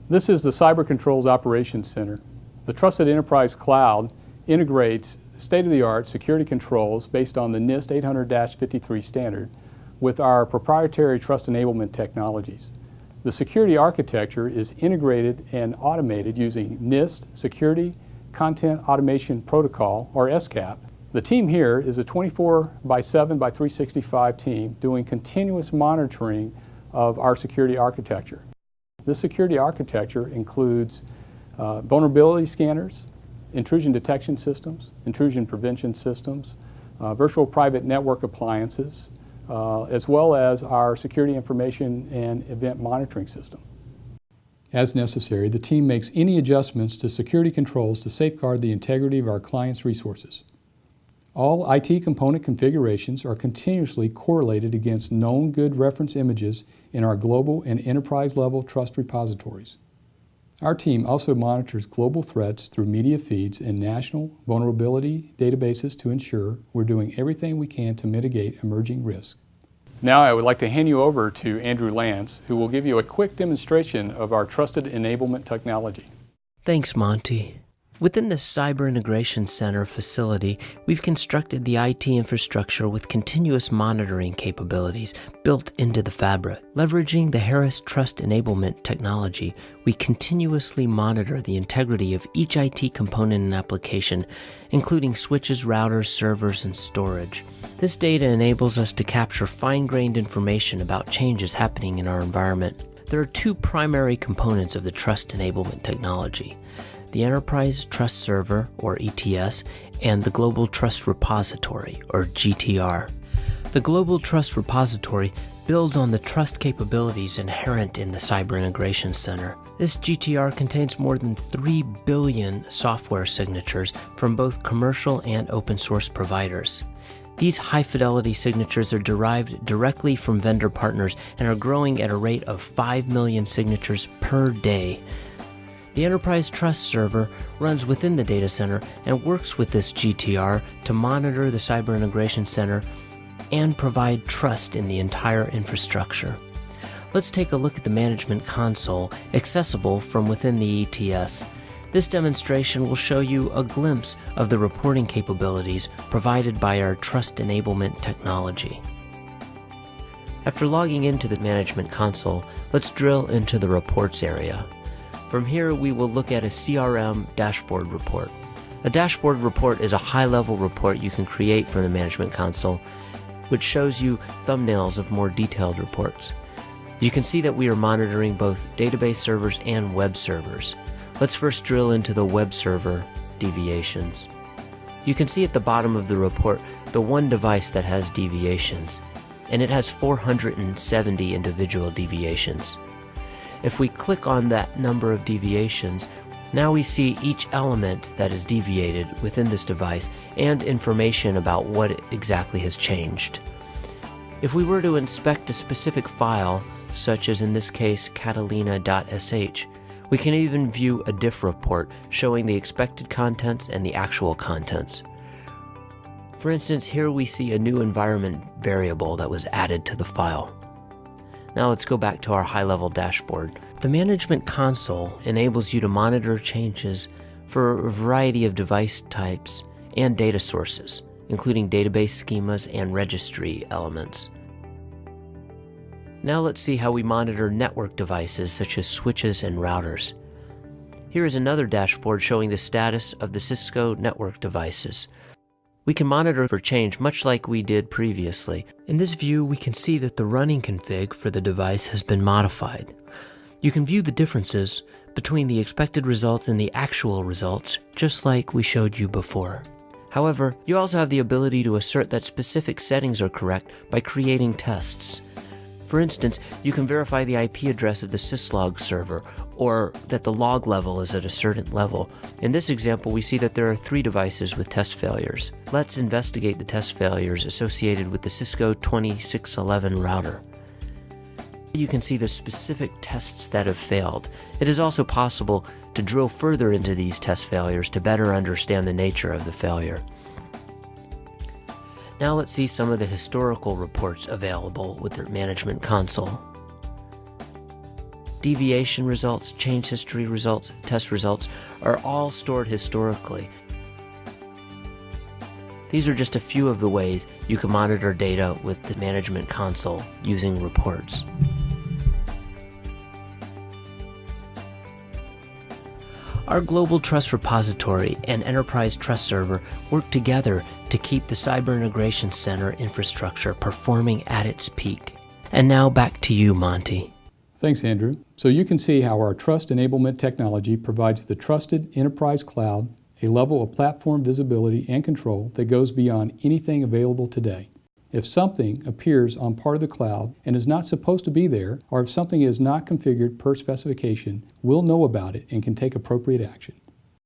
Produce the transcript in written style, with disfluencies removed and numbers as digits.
This is the Cyber Controls Operations Center. The Trusted Enterprise Cloud integrates state-of-the-art security controls based on the NIST 800-53 standard with our proprietary trust enablement technologies. The security architecture is integrated and automated using NIST Security Content Automation Protocol, or SCAP. The team here is a 24/7 by 365 team doing continuous monitoring of our security architecture. This security architecture includes vulnerability scanners, intrusion detection systems, intrusion prevention systems, virtual private network appliances, as well as our security information and event monitoring system. As necessary, the team makes any adjustments to security controls to safeguard the integrity of our clients' resources. All IT component configurations are continuously correlated against known good reference images in our global and enterprise-level trust repositories. Our team also monitors global threats through media feeds and national vulnerability databases to ensure we're doing everything we can to mitigate emerging risks. Now I would like to hand you over to Andrew Lance, who will give you a quick demonstration of our trusted enablement technology. Thanks, Monty. Within the Cyber Integration Center facility, we've constructed the IT infrastructure with continuous monitoring capabilities built into the fabric. Leveraging the Harris Trust Enablement technology, we continuously monitor the integrity of each IT component and application, including switches, routers, servers, and storage. This data enables us to capture fine-grained information about changes happening in our environment. There are two primary components of the Trust Enablement technology: the Enterprise Trust Server, or ETS, and the Global Trust Repository, or GTR. The Global Trust Repository builds on the trust capabilities inherent in the Cyber Integration Center. This GTR contains more than 3 billion software signatures from both commercial and open source providers. These high-fidelity signatures are derived directly from vendor partners and are growing at a rate of 5 million signatures per day. The Enterprise Trust Server runs within the data center and works with this GTR to monitor the Cyber Integration Center and provide trust in the entire infrastructure. Let's take a look at the Management Console, accessible from within the ETS. This demonstration will show you a glimpse of the reporting capabilities provided by our Trust Enablement technology. After logging into the Management Console, let's drill into the Reports area. From here, we will look at a CRM dashboard report. A dashboard report is a high-level report you can create from the Management Console, which shows you thumbnails of more detailed reports. You can see that we are monitoring both database servers and web servers. Let's first drill into the web server deviations. You can see at the bottom of the report the one device that has deviations, and it has 470 individual deviations. If we click on that number of deviations, now we see each element that is deviated within this device and information about what exactly has changed. If we were to inspect a specific file, such as in this case catalina.sh, we can even view a diff report showing the expected contents and the actual contents. For instance, here we see a new environment variable that was added to the file. Now let's go back to our high-level dashboard. The Management Console enables you to monitor changes for a variety of device types and data sources, including database schemas and registry elements. Now let's see how we monitor network devices such as switches and routers. Here is another dashboard showing the status of the Cisco network devices. We can monitor for change much like we did previously. In this view, we can see that the running config for the device has been modified. You can view the differences between the expected results and the actual results, just like we showed you before. However, you also have the ability to assert that specific settings are correct by creating tests. For instance, you can verify the IP address of the syslog server, or that the log level is at a certain level. In this example, we see that there are 3 devices with test failures. Let's investigate the test failures associated with the Cisco 2611 router. You can see the specific tests that have failed. It is also possible to drill further into these test failures to better understand the nature of the failure. Now let's see some of the historical reports available with the Management Console. Deviation results, change history results, test results are all stored historically. These are just a few of the ways you can monitor data with the Management Console using reports. Our Global Trust Repository and Enterprise Trust Server work together to keep the Cyber Integration Center infrastructure performing at its peak. And now back to you, Monty. Thanks, Andrew. So you can see how our trust enablement technology provides the trusted enterprise cloud a level of platform visibility and control that goes beyond anything available today. If something appears on part of the cloud and is not supposed to be there, or if something is not configured per specification, we'll know about it and can take appropriate action.